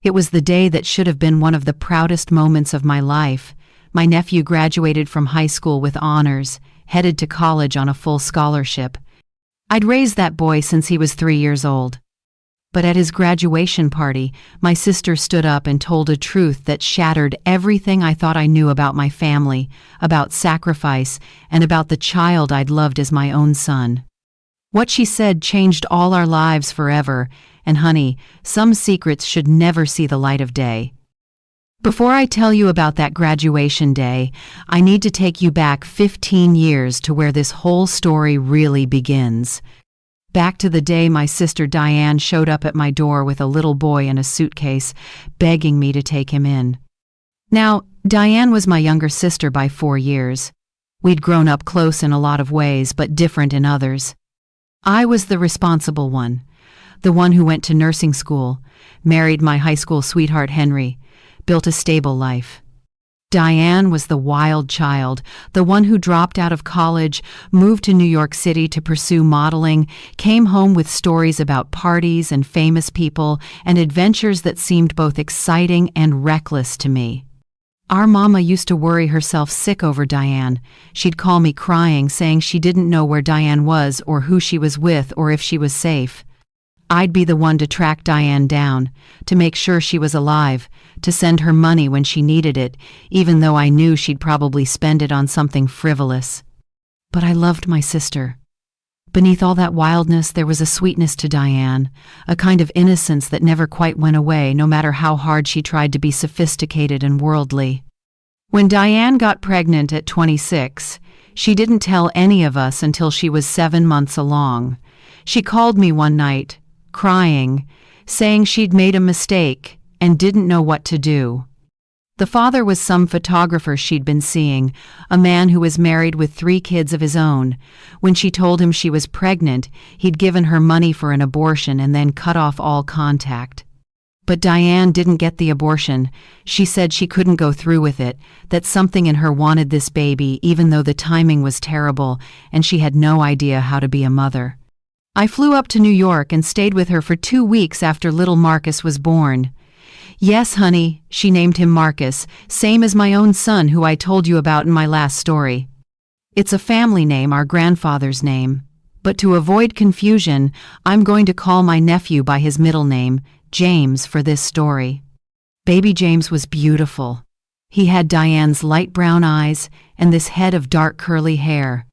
It was the day that should have been one of the proudest moments of my life. My nephew graduated from high school with honors, headed to college on a full scholarship. I'd raised that boy since he was 3 years old. But at his graduation party, my sister stood up and told a truth that shattered everything I thought I knew about my family, about sacrifice, and about the child I'd loved as my own son. What she said changed all our lives forever, and honey, some secrets should never see the light of day. Before I tell you about that graduation day, I need to take you back 15 years to where this whole story really begins. Back to the day my sister Diane showed up at my door with a little boy in a suitcase, begging me to take him in. Now, Diane was my younger sister by 4 years. We'd grown up close in a lot of ways, but different in others. I was the responsible one, the one who went to nursing school, married my high school sweetheart Henry, built a stable life. Diane was the wild child, the one who dropped out of college, moved to New York City to pursue modeling, came home with stories about parties and famous people and adventures that seemed both exciting and reckless to me. Our mama used to worry herself sick over Diane. She'd call me crying, saying she didn't know where Diane was or who she was with or if she was safe. I'd be the one to track Diane down, to make sure she was alive, to send her money when she needed it, even though I knew she'd probably spend it on something frivolous. But I loved my sister. Beneath all that wildness, there was a sweetness to Diane, a kind of innocence that never quite went away, no matter how hard she tried to be sophisticated and worldly. When Diane got pregnant at 26, she didn't tell any of us until she was 7 months along. She called me one night, crying, saying she'd made a mistake and didn't know what to do. The father was some photographer she'd been seeing, a man who was married with 3 kids of his own. When she told him she was pregnant, he'd given her money for an abortion and then cut off all contact. But Diane didn't get the abortion. She said she couldn't go through with it, that something in her wanted this baby even though the timing was terrible and she had no idea how to be a mother. I flew up to New York and stayed with her for 2 weeks after little Marcus was born. Yes, honey, she named him Marcus, same as my own son who I told you about in my last story. It's a family name, our grandfather's name. But to avoid confusion, I'm going to call my nephew by his middle name, James, for this story. Baby James was beautiful. He had Diane's light brown eyes and this head of dark curly hair.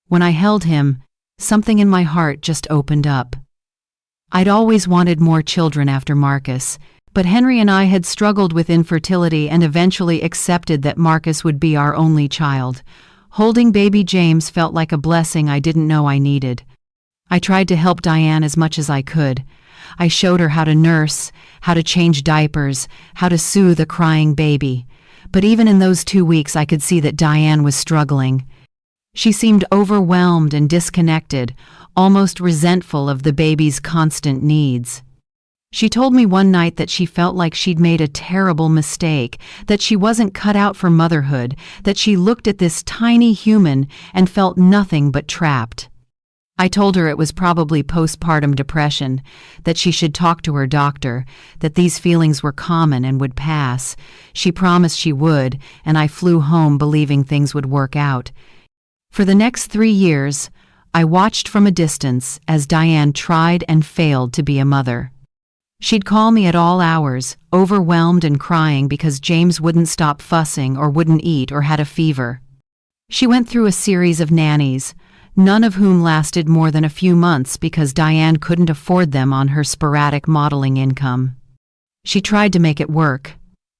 When I held him, something in my heart just opened up. I'd always wanted more children after Marcus, but Henry and I had struggled with infertility and eventually accepted that Marcus would be our only child. Holding baby James felt like a blessing I didn't know I needed. I tried to help Diane as much as I could. I showed her how to nurse, how to change diapers, how to soothe a crying baby. But even in those 2 weeks I could see that Diane was struggling. She seemed overwhelmed and disconnected, almost resentful of the baby's constant needs. She told me one night that she felt like she'd made a terrible mistake, that she wasn't cut out for motherhood, that she looked at this tiny human and felt nothing but trapped. I told her it was probably postpartum depression, that she should talk to her doctor, that these feelings were common and would pass. She promised she would, and I flew home believing things would work out. For the next 3 years, I watched from a distance as Diane tried and failed to be a mother. She'd call me at all hours, overwhelmed and crying because James wouldn't stop fussing or wouldn't eat or had a fever. She went through a series of nannies, none of whom lasted more than a few months because Diane couldn't afford them on her sporadic modeling income. She tried to make it work.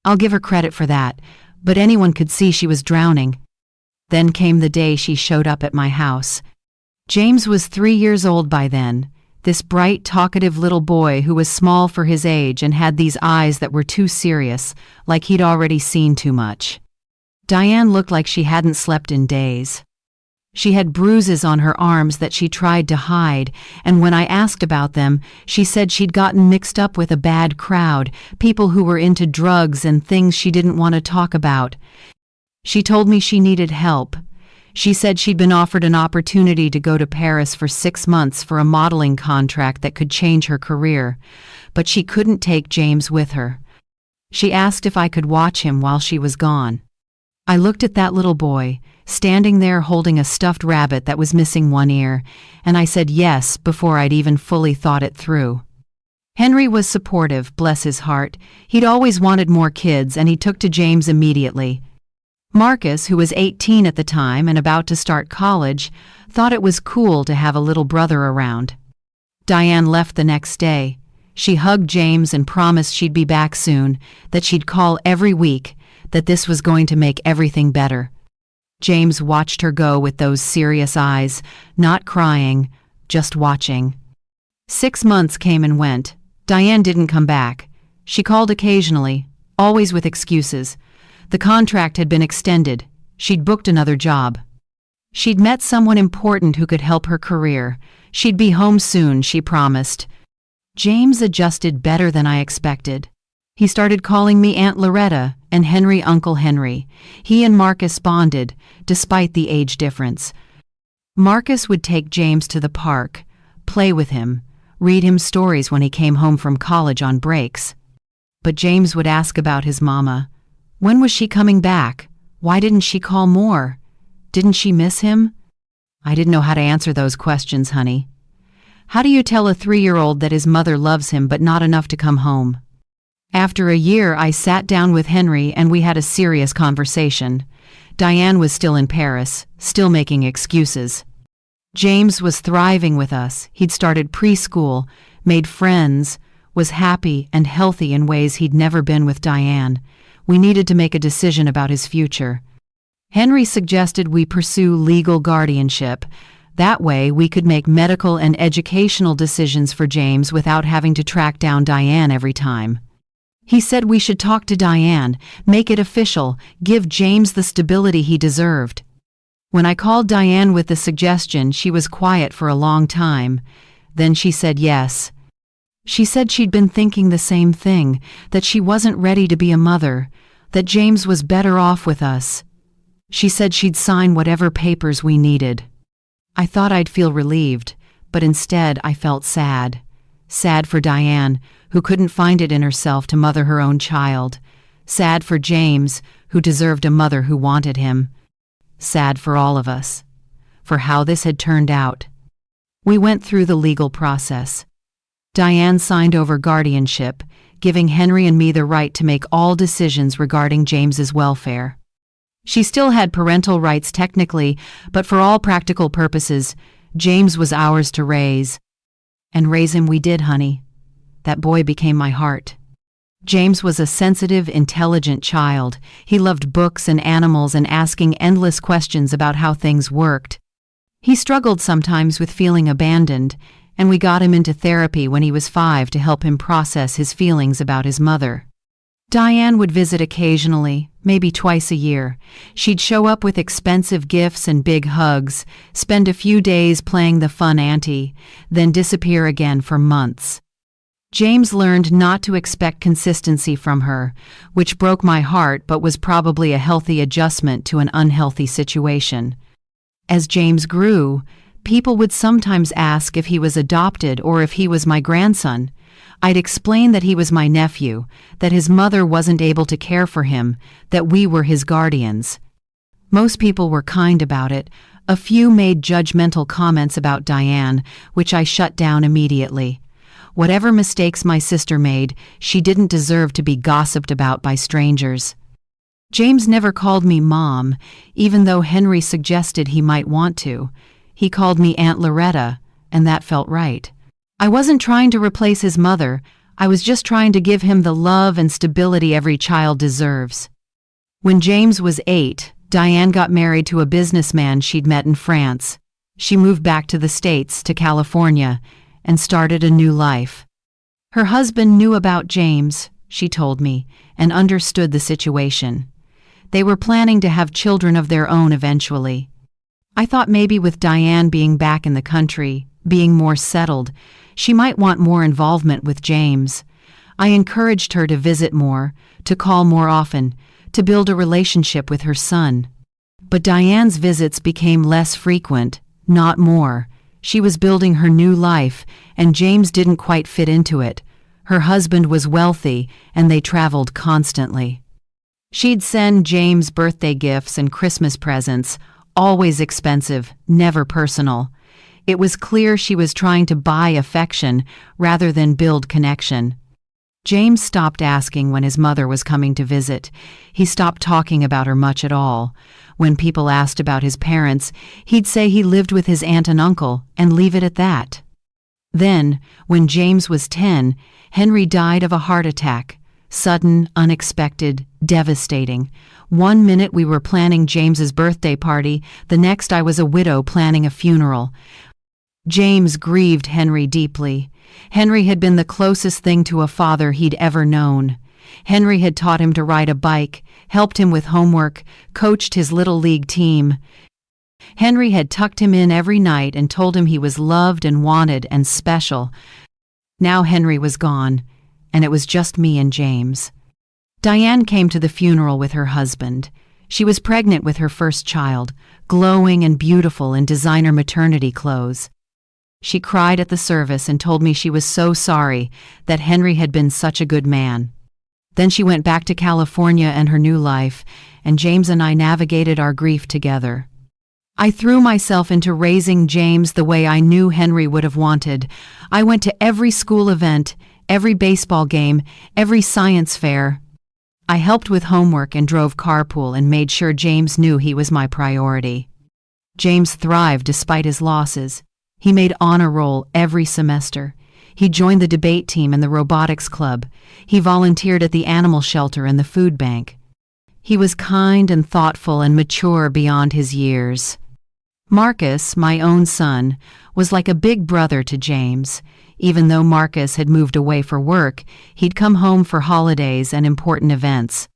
I'll give her credit for that, but anyone could see she was drowning. Then came the day she showed up at my house. James was 3 years old by then, this bright, talkative little boy who was small for his age and had these eyes that were too serious, like he'd already seen too much. Diane looked like she hadn't slept in days. She had bruises on her arms that she tried to hide, and when I asked about them, she said she'd gotten mixed up with a bad crowd, people who were into drugs and things she didn't want to talk about. She told me she needed help. She said she'd been offered an opportunity to go to Paris for 6 months for a modeling contract that could change her career, but she couldn't take James with her. She asked if I could watch him while she was gone. I looked at that little boy, standing there holding a stuffed rabbit that was missing one ear, and I said yes before I'd even fully thought it through. Henry was supportive, bless his heart. He'd always wanted more kids, and he took to James immediately. Marcus, who was 18 at the time and about to start college, thought it was cool to have a little brother around. Diane left the next day. She hugged James and promised she'd be back soon, that she'd call every week, that this was going to make everything better. James watched her go with those serious eyes, not crying, just watching. 6 months came and went. Diane didn't come back. She called occasionally, always with excuses. The contract had been extended. She'd booked another job. She'd met someone important who could help her career. She'd be home soon, she promised. James adjusted better than I expected. He started calling me Aunt Loretta and Henry Uncle Henry. He and Marcus bonded, despite the age difference. Marcus would take James to the park, play with him, read him stories when he came home from college on breaks. But James would ask about his mama. When was she coming back? Why didn't she call more? Didn't she miss him? I didn't know how to answer those questions, honey. How do you tell a 3-year-old that his mother loves him but not enough to come home? After a year, I sat down with Henry and we had a serious conversation. Diane was still in Paris, still making excuses. James was thriving with us. He'd started preschool, made friends, was happy and healthy in ways he'd never been with Diane. We needed to make a decision about his future. Henry suggested we pursue legal guardianship. That way, we could make medical and educational decisions for James without having to track down Diane every time. He said we should talk to Diane, make it official, give James the stability he deserved. When I called Diane with the suggestion, she was quiet for a long time. Then she said yes. She said she'd been thinking the same thing, that she wasn't ready to be a mother, that James was better off with us. She said she'd sign whatever papers we needed. I thought I'd feel relieved, but instead I felt sad. Sad for Diane, who couldn't find it in herself to mother her own child. Sad for James, who deserved a mother who wanted him. Sad for all of us, for how this had turned out. We went through the legal process. Diane signed over guardianship, giving Henry and me the right to make all decisions regarding James's welfare. She still had parental rights technically, but for all practical purposes, James was ours to raise. And raise him we did, honey. That boy became my heart. James was a sensitive, intelligent child. He loved books and animals and asking endless questions about how things worked. He struggled sometimes with feeling abandoned, and we got him into therapy when he was 5 to help him process his feelings about his mother. Diane would visit occasionally, maybe twice a year. She'd show up with expensive gifts and big hugs, spend a few days playing the fun auntie, then disappear again for months. James learned not to expect consistency from her, which broke my heart but was probably a healthy adjustment to an unhealthy situation. As James grew, people would sometimes ask if he was adopted or if he was my grandson. I'd explain that he was my nephew, that his mother wasn't able to care for him, that we were his guardians. Most people were kind about it. A few made judgmental comments about Diane, which I shut down immediately. Whatever mistakes my sister made, she didn't deserve to be gossiped about by strangers. James never called me Mom, even though Henry suggested he might want to. He called me Aunt Loretta, and that felt right. I wasn't trying to replace his mother. I was just trying to give him the love and stability every child deserves. When James was 8, Diane got married to a businessman she'd met in France. She moved back to the States, to California, and started a new life. Her husband knew about James, she told me, and understood the situation. They were planning to have children of their own eventually. I thought maybe with Diane being back in the country, being more settled, she might want more involvement with James. I encouraged her to visit more, to call more often, to build a relationship with her son. But Diane's visits became less frequent, not more. She was building her new life, and James didn't quite fit into it. Her husband was wealthy, and they traveled constantly. She'd send James birthday gifts and Christmas presents, always expensive, never personal. It was clear she was trying to buy affection rather than build connection. James stopped asking when his mother was coming to visit. He stopped talking about her much at all. When people asked about his parents, he'd say he lived with his aunt and uncle and leave it at that. Then, when James was 10, Henry died of a heart attack. Sudden, unexpected, devastating. One minute we were planning James's birthday party, the next I was a widow planning a funeral. James grieved Henry deeply. Henry had been the closest thing to a father he'd ever known. Henry had taught him to ride a bike, helped him with homework, coached his little league team. Henry had tucked him in every night and told him he was loved and wanted and special. Now Henry was gone, and it was just me and James. Diane came to the funeral with her husband. She was pregnant with her first child, glowing and beautiful in designer maternity clothes. She cried at the service and told me she was so sorry that Henry had been such a good man. Then she went back to California and her new life, and James and I navigated our grief together. I threw myself into raising James the way I knew Henry would have wanted. I went to every school event, every baseball game, every science fair. I helped with homework and drove carpool and made sure James knew he was my priority. James thrived despite his losses. He made honor roll every semester. He joined the debate team and the robotics club. He volunteered at the animal shelter and the food bank. He was kind and thoughtful and mature beyond his years. Marcus, my own son, was like a big brother to James. Even though Marcus had moved away for work, he'd come home for holidays and important events.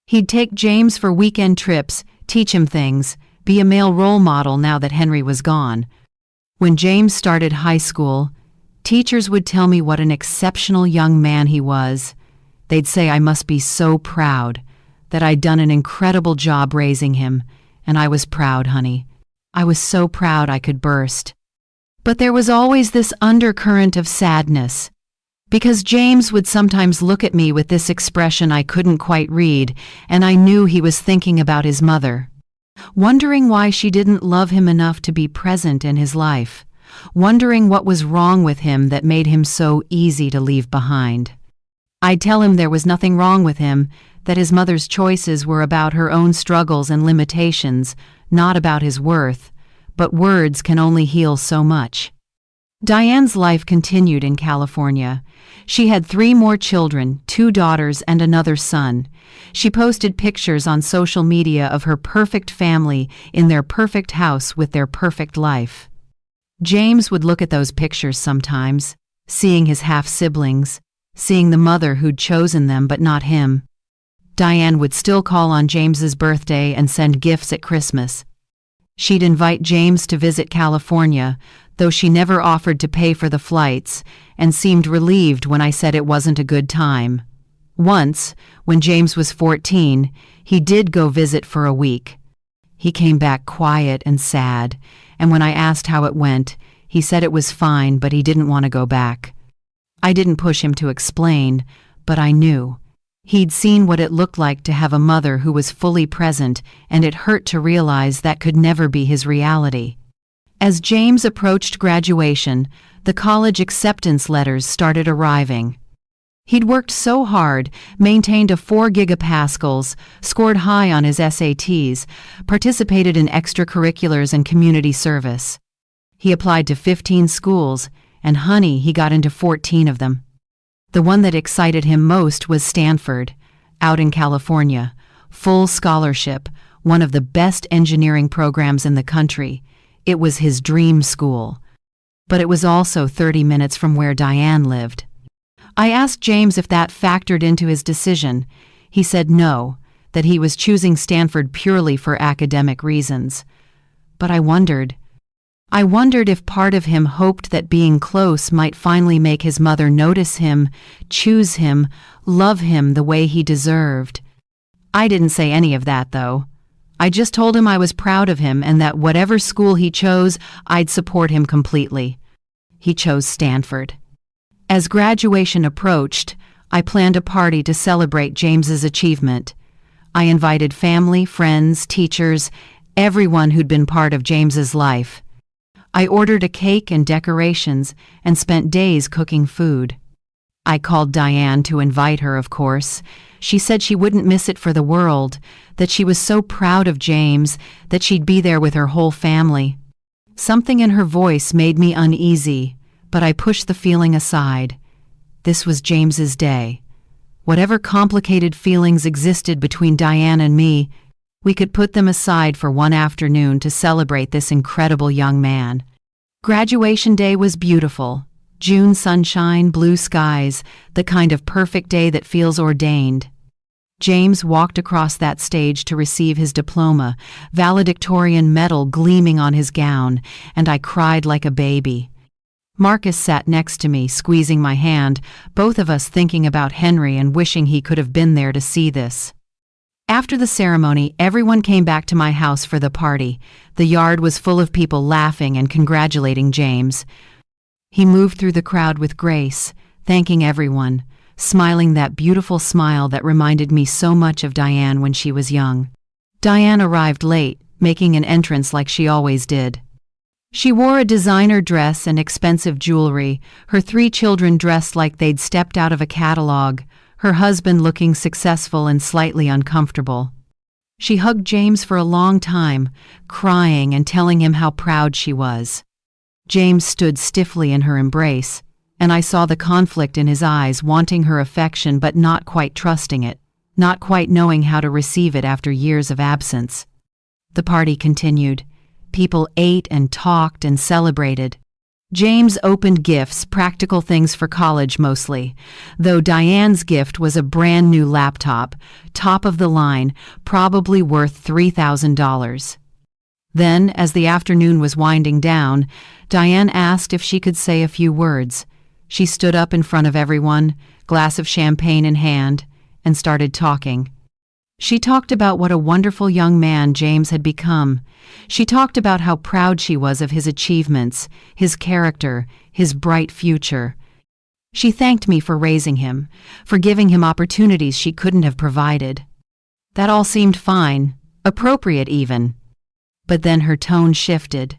He'd take James for weekend trips, teach him things, be a male role model now that Henry was gone. When James started high school, teachers would tell me what an exceptional young man he was. They'd say I must be so proud, that I'd done an incredible job raising him, and I was proud, honey. I was so proud I could burst. But there was always this undercurrent of sadness, because James would sometimes look at me with this expression I couldn't quite read, and I knew he was thinking about his mother. Wondering why she didn't love him enough to be present in his life, wondering what was wrong with him that made him so easy to leave behind. I'd tell him there was nothing wrong with him, that his mother's choices were about her own struggles and limitations, not about his worth, but words can only heal so much. Diane's life continued in California. She had 3 more children, 2 daughters and another son. She posted pictures on social media of her perfect family in their perfect house with their perfect life. James would look at those pictures sometimes, seeing his half-siblings, seeing the mother who'd chosen them but not him. Diane would still call on James's birthday and send gifts at Christmas. She'd invite James to visit California, though she never offered to pay for the flights, and seemed relieved when I said it wasn't a good time. Once, when James was 14, he did go visit for a week. He came back quiet and sad, and when I asked how it went, he said it was fine, but he didn't want to go back. I didn't push him to explain, but I knew. He'd seen what it looked like to have a mother who was fully present, and it hurt to realize that could never be his reality. As James approached graduation, the college acceptance letters started arriving. He'd worked so hard, maintained a 4 gigapascals, scored high on his SATs, participated in extracurriculars and community service. He applied to 15 schools, and honey, he got into 14 of them. The one that excited him most was Stanford, out in California, full scholarship, one of the best engineering programs in the country. It was his dream school. But it was also 30 minutes from where Diane lived. I asked James if that factored into his decision. He said no, that he was choosing Stanford purely for academic reasons. But I wondered if part of him hoped that being close might finally make his mother notice him, choose him, love him the way he deserved. I didn't say any of that, though. I just told him I was proud of him and that whatever school he chose, I'd support him completely. He chose Stanford. As graduation approached, I planned a party to celebrate James's achievement. I invited family, friends, teachers, everyone who'd been part of James's life. I ordered a cake and decorations and spent days cooking food. I called Diane to invite her, of course. She said she wouldn't miss it for the world, that she was so proud of James, that she'd be there with her whole family. Something in her voice made me uneasy, but I pushed the feeling aside. This was James's day. Whatever complicated feelings existed between Diane and me, we could put them aside for one afternoon to celebrate this incredible young man. Graduation day was beautiful. June sunshine, blue skies, the kind of perfect day that feels ordained. James walked across that stage to receive his diploma, valedictorian medal gleaming on his gown, and I cried like a baby. Marcus sat next to me, squeezing my hand, both of us thinking about Henry and wishing he could have been there to see this. After the ceremony, everyone came back to my house for the party. The yard was full of people laughing and congratulating James. He moved through the crowd with grace, thanking everyone, smiling that beautiful smile that reminded me so much of Diane when she was young. Diane arrived late, making an entrance like she always did. She wore a designer dress and expensive jewelry, her 3 children dressed like they'd stepped out of a catalog, her husband looking successful and slightly uncomfortable. She hugged James for a long time, crying and telling him how proud she was. James stood stiffly in her embrace, and I saw the conflict in his eyes, wanting her affection but not quite trusting it, not quite knowing how to receive it after years of absence. The party continued. People ate and talked and celebrated. James opened gifts, practical things for college mostly, though Diane's gift was a brand new laptop, top of the line, probably worth $3,000. Then, as the afternoon was winding down, Diane asked if she could say a few words. She stood up in front of everyone, glass of champagne in hand, and started talking. She talked about what a wonderful young man James had become. She talked about how proud she was of his achievements, his character, his bright future. She thanked me for raising him, for giving him opportunities she couldn't have provided. That all seemed fine, appropriate even. But then her tone shifted.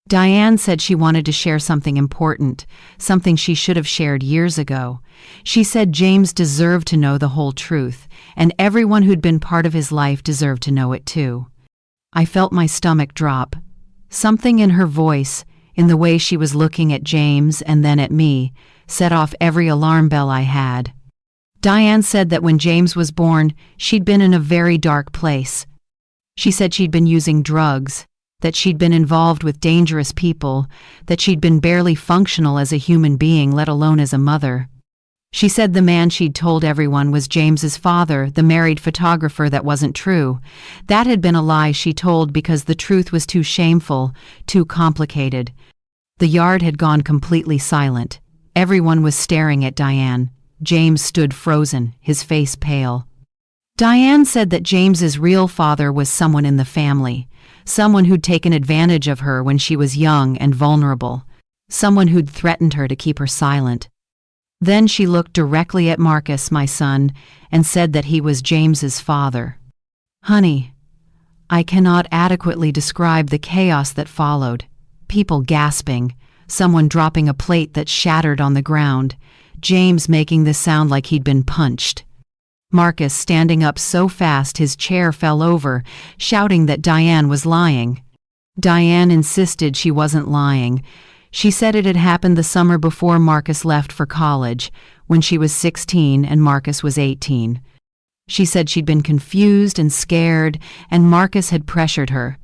Diane said she wanted to share something important, something she should have shared years ago. She said James deserved to know the whole truth, and everyone who'd been part of his life deserved to know it too. I felt my stomach drop. Something in her voice, in the way she was looking at James and then at me, set off every alarm bell I had. Diane said that when James was born, she'd been in a very dark place. She said she'd been using drugs, that she'd been involved with dangerous people, that she'd been barely functional as a human being, let alone as a mother. She said the man she'd told everyone was James's father, the married photographer. That wasn't true. That had been a lie she told because the truth was too shameful, too complicated. The yard had gone completely silent. Everyone was staring at Diane. James stood frozen, his face pale. Diane said that James's real father was someone in the family, someone who'd taken advantage of her when she was young and vulnerable, someone who'd threatened her to keep her silent. Then she looked directly at Marcus, my son, and said that he was James's father. Honey, I cannot adequately describe the chaos that followed. People gasping, someone dropping a plate that shattered on the ground, James making this sound like he'd been punched. Marcus standing up so fast his chair fell over, shouting that Diane was lying. Diane insisted she wasn't lying. She said it had happened the summer before Marcus left for college, when she was 16 and Marcus was 18. She said she'd been confused and scared, and Marcus had pressured her.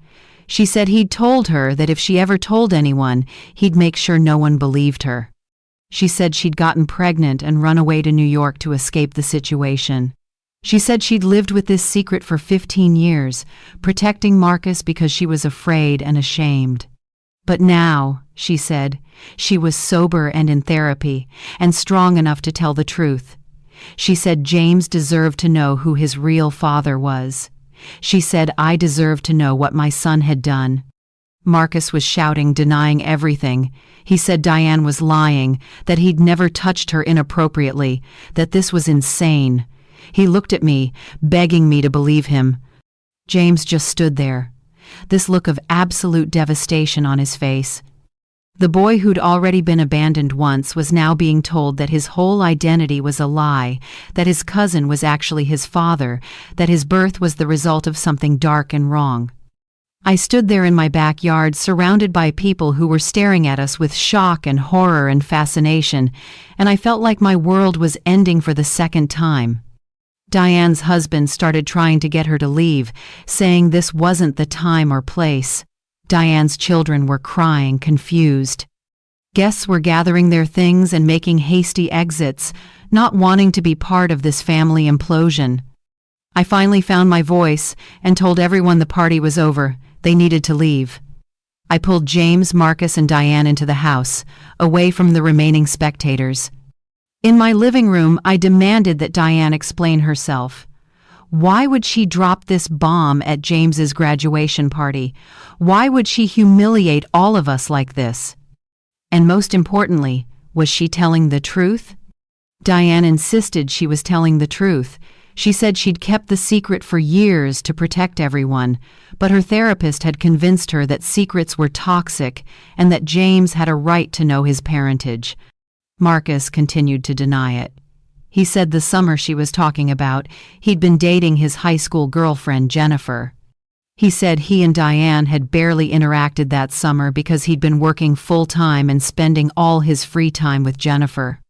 She said he'd told her that if she ever told anyone, he'd make sure no one believed her. She said she'd gotten pregnant and run away to New York to escape the situation. She said she'd lived with this secret for 15 years, protecting Marcus because she was afraid and ashamed. But now, she said, she was sober and in therapy, and strong enough to tell the truth. She said James deserved to know who his real father was. She said I deserved to know what my son had done. Marcus was shouting, denying everything. He said Diane was lying, that he'd never touched her inappropriately, that this was insane. He looked at me, begging me to believe him. James just stood there, this look of absolute devastation on his face. The boy who'd already been abandoned once was now being told that his whole identity was a lie, that his cousin was actually his father, that his birth was the result of something dark and wrong. I stood there in my backyard, surrounded by people who were staring at us with shock and horror and fascination, and I felt like my world was ending for the second time. Diane's husband started trying to get her to leave, saying this wasn't the time or place. Diane's children were crying, confused. Guests were gathering their things and making hasty exits, not wanting to be part of this family implosion. I finally found my voice and told everyone the party was over. They needed to leave. I pulled James, Marcus, and Diane into the house, away from the remaining spectators. In my living room, I demanded that Diane explain herself. Why would she drop this bomb at James's graduation party? Why would she humiliate all of us like this? And most importantly, was she telling the truth? Diane insisted she was telling the truth. She said she'd kept the secret for years to protect everyone, but her therapist had convinced her that secrets were toxic and that James had a right to know his parentage. Marcus continued to deny it. He said the summer she was talking about, he'd been dating his high school girlfriend, Jennifer. He said he and Diane had barely interacted that summer because he'd been working full-time and spending all his free time with Jennifer.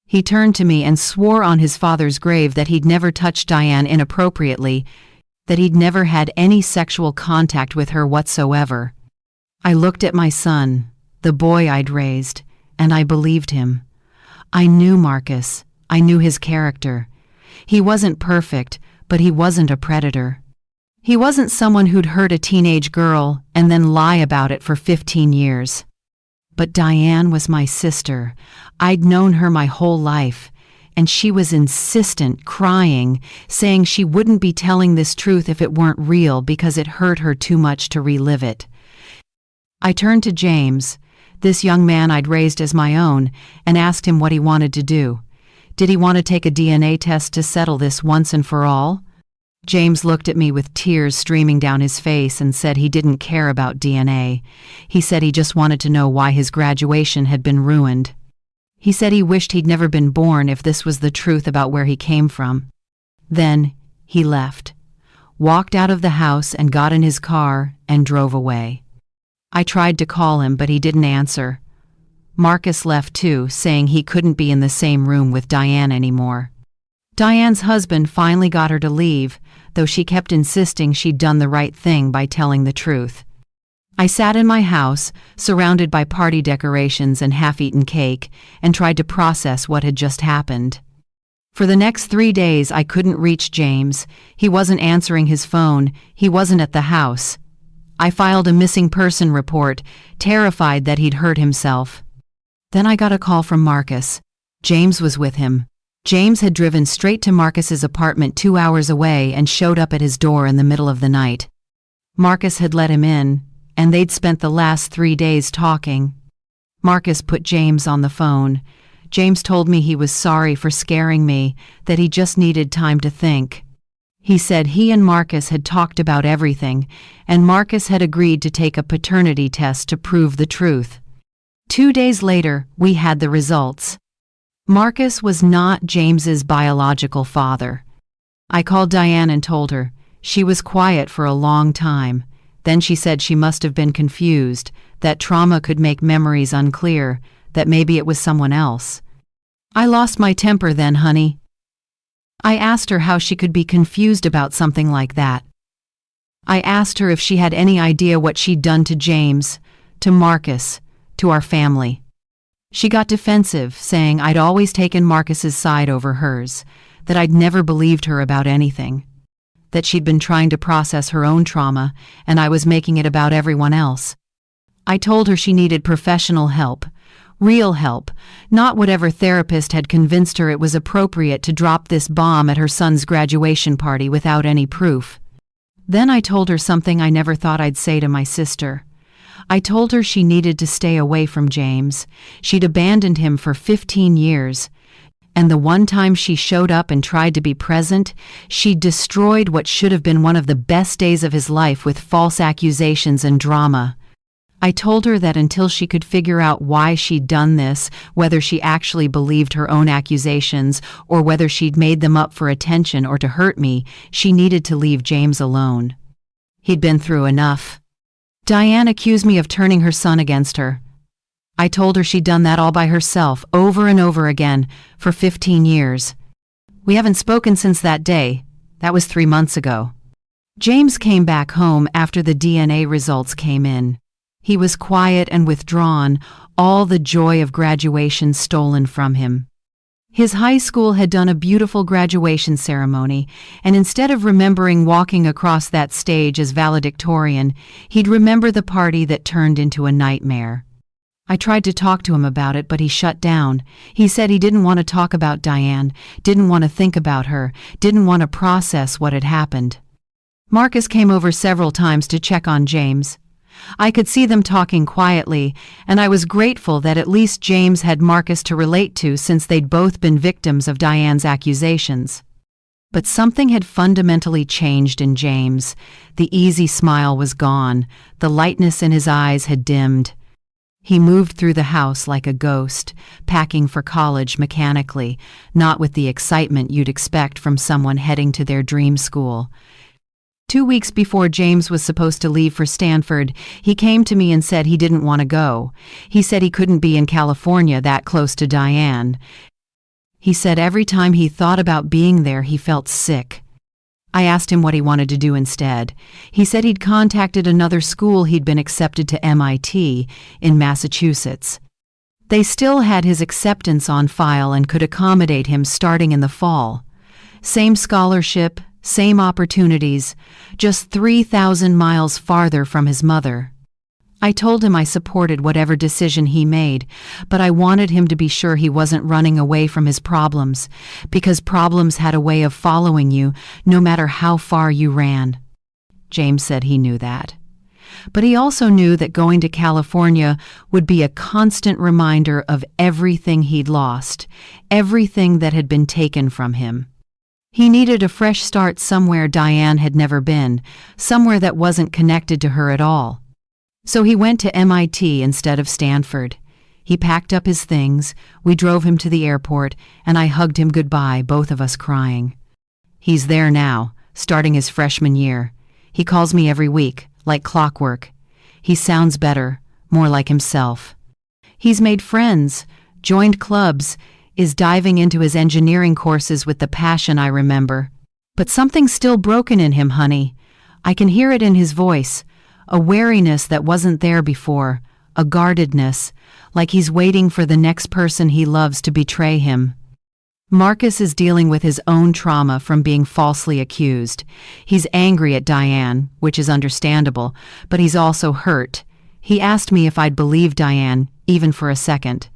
He turned to me and swore on his father's grave that he'd never touched Diane inappropriately, that he'd never had any sexual contact with her whatsoever. I looked at my son, the boy I'd raised, and I believed him. I knew Marcus. I knew his character. He wasn't perfect, but he wasn't a predator. He wasn't someone who'd hurt a teenage girl and then lie about it for 15 years. But Diane was my sister. I'd known her my whole life, and she was insistent, crying, saying she wouldn't be telling this truth if it weren't real because it hurt her too much to relive it. I turned to James, this young man I'd raised as my own, and asked him what he wanted to do. Did he want to take a DNA test to settle this once and for all? James looked at me with tears streaming down his face and said he didn't care about DNA. He said he just wanted to know why his graduation had been ruined. He said he wished he'd never been born if this was the truth about where he came from. Then he left, walked out of the house and got in his car and drove away. I tried to call him, but he didn't answer. Marcus left too, saying he couldn't be in the same room with Diane anymore. Diane's husband finally got her to leave, though she kept insisting she'd done the right thing by telling the truth. I sat in my house, surrounded by party decorations and half-eaten cake, and tried to process what had just happened. For the next 3 days, I couldn't reach James. He wasn't answering his phone. He wasn't at the house. I filed a missing person report, terrified that he'd hurt himself. Then I got a call from Marcus. James was with him. James had driven straight to Marcus's apartment 2 hours away and showed up at his door in the middle of the night. Marcus had let him in, and they'd spent the last 3 days talking. Marcus put James on the phone. James told me he was sorry for scaring me, that he just needed time to think. He said he and Marcus had talked about everything, and Marcus had agreed to take a paternity test to prove the truth. 2 days later, we had the results. Marcus was not James's biological father. I called Diane and told her. She was quiet for a long time. Then she said she must have been confused, that trauma could make memories unclear, that maybe it was someone else. I lost my temper then, honey. I asked her how she could be confused about something like that. I asked her if she had any idea what she'd done to James, to Marcus, to our family. She got defensive, saying I'd always taken Marcus's side over hers, that I'd never believed her about anything, that she'd been trying to process her own trauma, and I was making it about everyone else. I told her she needed professional help, real help, not whatever therapist had convinced her it was appropriate to drop this bomb at her son's graduation party without any proof. Then I told her something I never thought I'd say to my sister. I told her she needed to stay away from James. She'd abandoned him for 15 years. And the one time she showed up and tried to be present, she destroyed what should have been one of the best days of his life with false accusations and drama. I told her that until she could figure out why she'd done this, whether she actually believed her own accusations or whether she'd made them up for attention or to hurt me, she needed to leave James alone. He'd been through enough. Diane accused me of turning her son against her. I told her she'd done that all by herself, over and over again, for 15 years. We haven't spoken since that day. That was 3 months ago. James came back home after the DNA results came in. He was quiet and withdrawn, all the joy of graduation stolen from him. His high school had done a beautiful graduation ceremony, and instead of remembering walking across that stage as valedictorian, he'd remember the party that turned into a nightmare. I tried to talk to him about it, but he shut down. He said he didn't want to talk about Diane, didn't want to think about her, didn't want to process what had happened. Marcus came over several times to check on James. I could see them talking quietly, and I was grateful that at least James had Marcus to relate to since they'd both been victims of Diane's accusations. But something had fundamentally changed in James. The easy smile was gone. The lightness in his eyes had dimmed. He moved through the house like a ghost, packing for college mechanically, not with the excitement you'd expect from someone heading to their dream school. 2 weeks before James was supposed to leave for Stanford, he came to me and said he didn't want to go. He said he couldn't be in California that close to Diane. He said every time he thought about being there, he felt sick. I asked him what he wanted to do instead. He said he'd contacted another school he'd been accepted to MIT in Massachusetts. They still had his acceptance on file and could accommodate him starting in the fall. Same scholarship, same opportunities, just 3,000 miles farther from his mother. I told him I supported whatever decision he made, but I wanted him to be sure he wasn't running away from his problems, because problems had a way of following you no matter how far you ran. James said he knew that. But he also knew that going to California would be a constant reminder of everything he'd lost, everything that had been taken from him. He needed a fresh start somewhere Diane had never been, somewhere that wasn't connected to her at all. So he went to MIT instead of Stanford. He packed up his things, we drove him to the airport, and I hugged him goodbye, both of us crying. He's there now, starting his freshman year. He calls me every week, like clockwork. He sounds better, more like himself. He's made friends, joined clubs, is diving into his engineering courses with the passion I remember. But something's still broken in him, honey. I can hear it in his voice, a wariness that wasn't there before, a guardedness, like he's waiting for the next person he loves to betray him. Marcus is dealing with his own trauma from being falsely accused. He's angry at Diane, which is understandable, but he's also hurt. He asked me if I'd believe Diane, even for a second.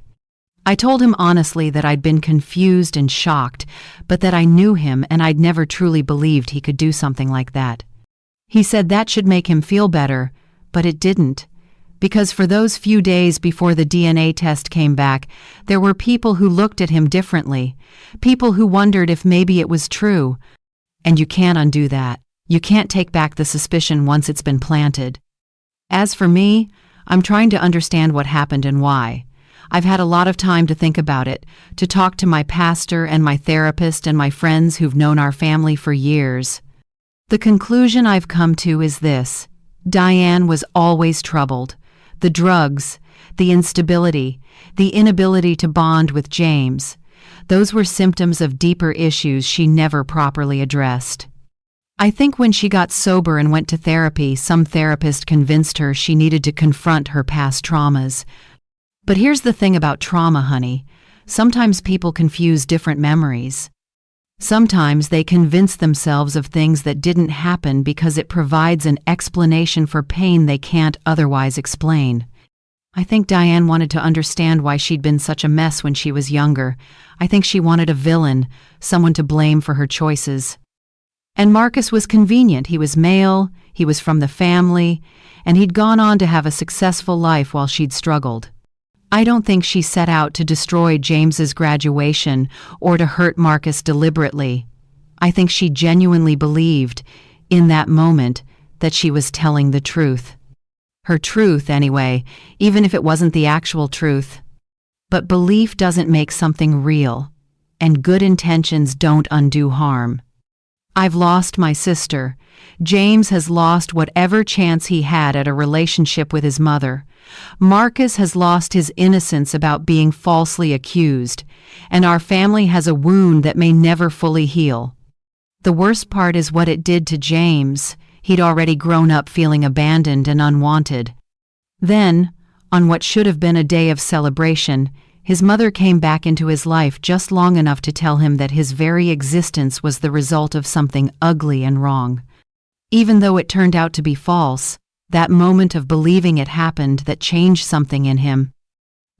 I told him honestly that I'd been confused and shocked, but that I knew him and I'd never truly believed he could do something like that. He said that should make him feel better, but it didn't. Because for those few days before the DNA test came back, there were people who looked at him differently, people who wondered if maybe it was true. And you can't undo that. You can't take back the suspicion once it's been planted. As for me, I'm trying to understand what happened and why. I've had a lot of time to think about it, to talk to my pastor and my therapist and my friends who've known our family for years. The conclusion I've come to is this: Diane was always troubled. The drugs, the instability, the inability to bond with James, those were symptoms of deeper issues she never properly addressed. I think when she got sober and went to therapy, some therapist convinced her she needed to confront her past traumas. But here's the thing about trauma, honey. Sometimes people confuse different memories. Sometimes they convince themselves of things that didn't happen because it provides an explanation for pain they can't otherwise explain. I think Diane wanted to understand why she'd been such a mess when she was younger. I think she wanted a villain, someone to blame for her choices. And Marcus was convenient. He was male, he was from the family, and he'd gone on to have a successful life while she'd struggled. I don't think she set out to destroy James's graduation or to hurt Marcus deliberately. I think she genuinely believed, in that moment, that she was telling the truth. Her truth, anyway, even if it wasn't the actual truth. But belief doesn't make something real, and good intentions don't undo harm. I've lost my sister. James has lost whatever chance he had at a relationship with his mother. Marcus has lost his innocence about being falsely accused, and our family has a wound that may never fully heal. The worst part is what it did to James. He'd already grown up feeling abandoned and unwanted. Then, on what should have been a day of celebration, his mother came back into his life just long enough to tell him that his very existence was the result of something ugly and wrong. Even though it turned out to be false, that moment of believing it happened that changed something in him.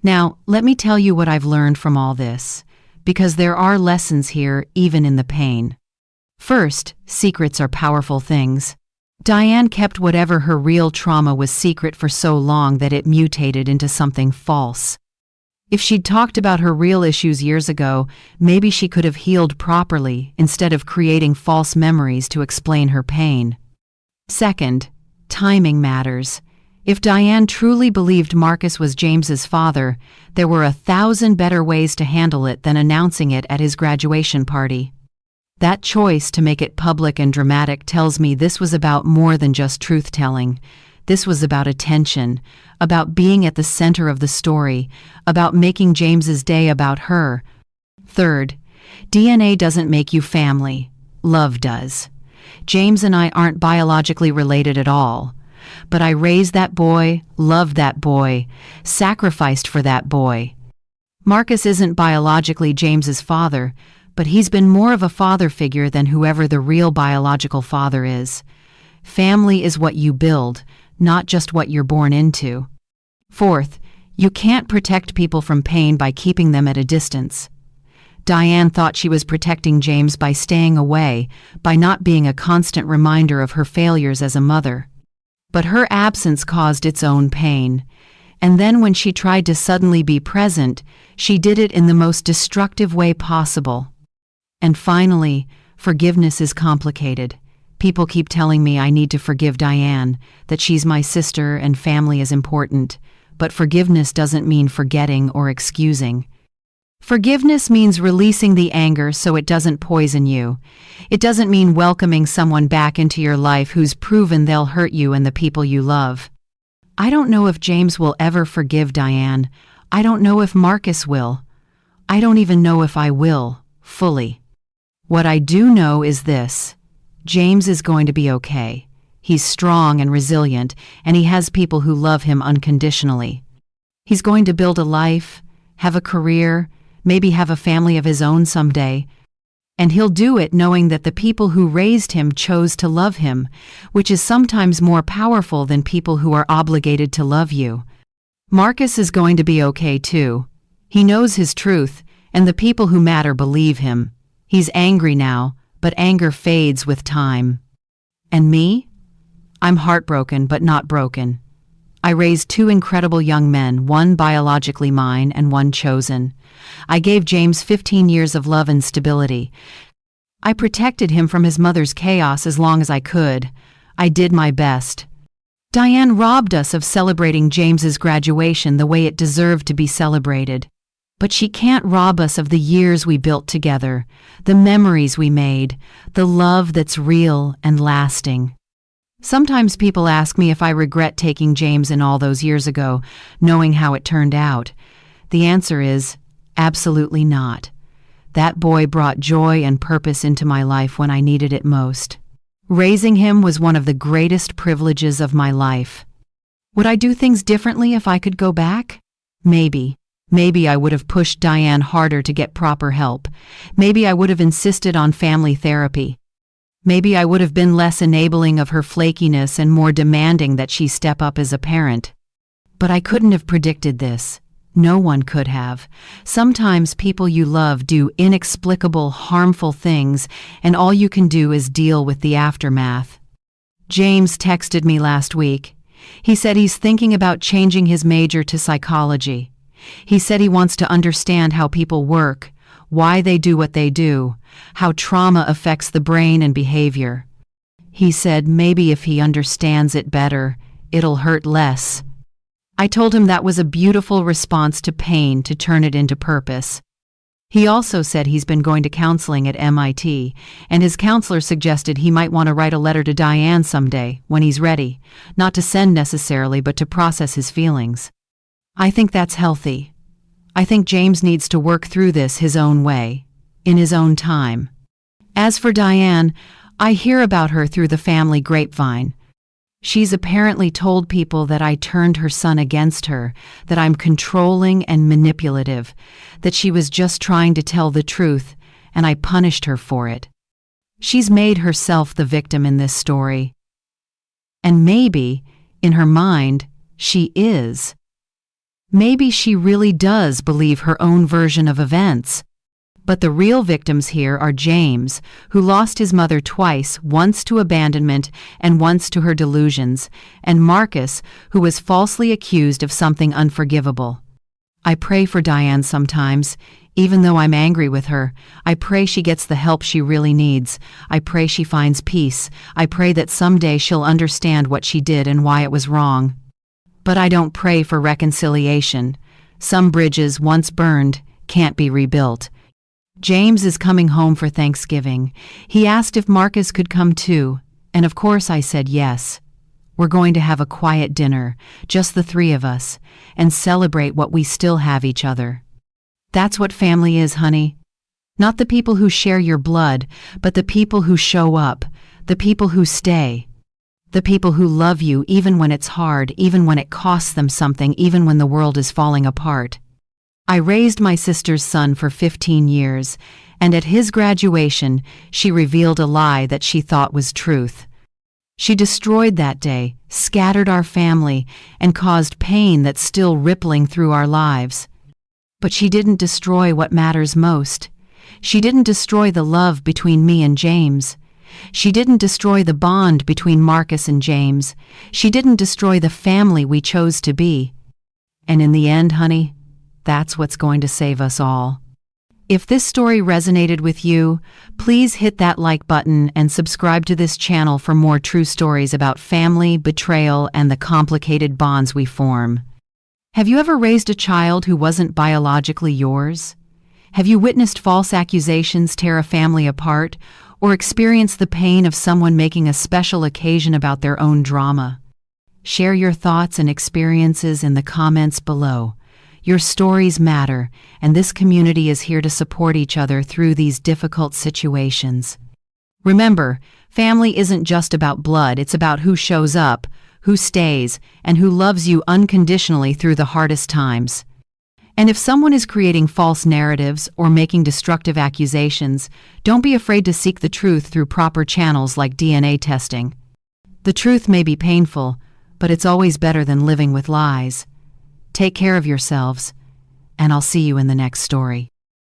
Now, let me tell you what I've learned from all this, because there are lessons here even in the pain. First, secrets are powerful things. Diane kept whatever her real trauma was secret for so long that it mutated into something false. If she'd talked about her real issues years ago, maybe she could have healed properly instead of creating false memories to explain her pain. Second, timing matters. If Diane truly believed Marcus was James's father, there were 1,000 better ways to handle it than announcing it at his graduation party. That choice to make it public and dramatic tells me this was about more than just truth-telling. This was about attention, about being at the center of the story, about making James's day about her. Third, DNA doesn't make you family. Love does. James and I aren't biologically related at all. But I raised that boy, loved that boy, sacrificed for that boy. Marcus isn't biologically James's father, but he's been more of a father figure than whoever the real biological father is. Family is what you build, not just what you're born into. Fourth, you can't protect people from pain by keeping them at a distance. Diane thought she was protecting James by staying away, by not being a constant reminder of her failures as a mother. But her absence caused its own pain. And then when she tried to suddenly be present, she did it in the most destructive way possible. And finally, forgiveness is complicated. People keep telling me I need to forgive Diane, that she's my sister and family is important, but forgiveness doesn't mean forgetting or excusing. Forgiveness means releasing the anger so it doesn't poison you. It doesn't mean welcoming someone back into your life who's proven they'll hurt you and the people you love. I don't know if James will ever forgive Diane. I don't know if Marcus will. I don't even know if I will, fully. What I do know is this. James is going to be okay. He's strong and resilient, and he has people who love him unconditionally. He's going to build a life, have a career, maybe have a family of his own someday. And he'll do it knowing that the people who raised him chose to love him, which is sometimes more powerful than people who are obligated to love you. Marcus is going to be okay too. He knows his truth, and the people who matter believe him. He's angry now, but anger fades with time. And me? I'm heartbroken but not broken. I raised 2 incredible young men, one biologically mine and one chosen. I gave James 15 years of love and stability. I protected him from his mother's chaos as long as I could. I did my best. Diane robbed us of celebrating James's graduation the way it deserved to be celebrated. But she can't rob us of the years we built together, the memories we made, the love that's real and lasting. Sometimes people ask me if I regret taking James in all those years ago, knowing how it turned out. The answer is, absolutely not. That boy brought joy and purpose into my life when I needed it most. Raising him was one of the greatest privileges of my life. Would I do things differently if I could go back? Maybe. Maybe I would have pushed Diane harder to get proper help. Maybe I would have insisted on family therapy. Maybe I would have been less enabling of her flakiness and more demanding that she step up as a parent. But I couldn't have predicted this. No one could have. Sometimes people you love do inexplicable, harmful things, and all you can do is deal with the aftermath. James texted me last week. He said he's thinking about changing his major to psychology. He said he wants to understand how people work, why they do what they do, how trauma affects the brain and behavior. He said maybe if he understands it better, it'll hurt less. I told him that was a beautiful response to pain to turn it into purpose. He also said he's been going to counseling at MIT, and his counselor suggested he might want to write a letter to Diane someday, when he's ready, not to send necessarily, but to process his feelings. I think that's healthy. I think James needs to work through this his own way, in his own time. As for Diane, I hear about her through the family grapevine. She's apparently told people that I turned her son against her, that I'm controlling and manipulative, that she was just trying to tell the truth, and I punished her for it. She's made herself the victim in this story. And maybe, in her mind, she is. Maybe she really does believe her own version of events. But the real victims here are James, who lost his mother twice, once to abandonment and once to her delusions, and Marcus, who was falsely accused of something unforgivable. I pray for Diane sometimes. Even though I'm angry with her, I pray she gets the help she really needs. I pray she finds peace. I pray that someday she'll understand what she did and why it was wrong. But I don't pray for reconciliation. Some bridges, once burned, can't be rebuilt. James is coming home for Thanksgiving. He asked if Marcus could come too, and of course I said yes. We're going to have a quiet dinner, just the three of us, and celebrate what we still have each other. That's what family is, honey. Not the people who share your blood, but the people who show up, the people who stay, the people who love you even when it's hard, even when it costs them something, even when the world is falling apart. I raised my sister's son for 15 years, and at his graduation, she revealed a lie that she thought was truth. She destroyed that day, scattered our family, and caused pain that's still rippling through our lives. But she didn't destroy what matters most. She didn't destroy the love between me and James. She didn't destroy the bond between Marcus and James. She didn't destroy the family we chose to be. And in the end, honey, that's what's going to save us all. If this story resonated with you, please hit that like button and subscribe to this channel for more true stories about family, betrayal, and the complicated bonds we form. Have you ever raised a child who wasn't biologically yours? Have you witnessed false accusations tear a family apart, or experienced the pain of someone making a special occasion about their own drama? Share your thoughts and experiences in the comments below. Your stories matter, and this community is here to support each other through these difficult situations. Remember, family isn't just about blood, it's about who shows up, who stays, and who loves you unconditionally through the hardest times. And if someone is creating false narratives or making destructive accusations, don't be afraid to seek the truth through proper channels like DNA testing. The truth may be painful, but it's always better than living with lies. Take care of yourselves, and I'll see you in the next story.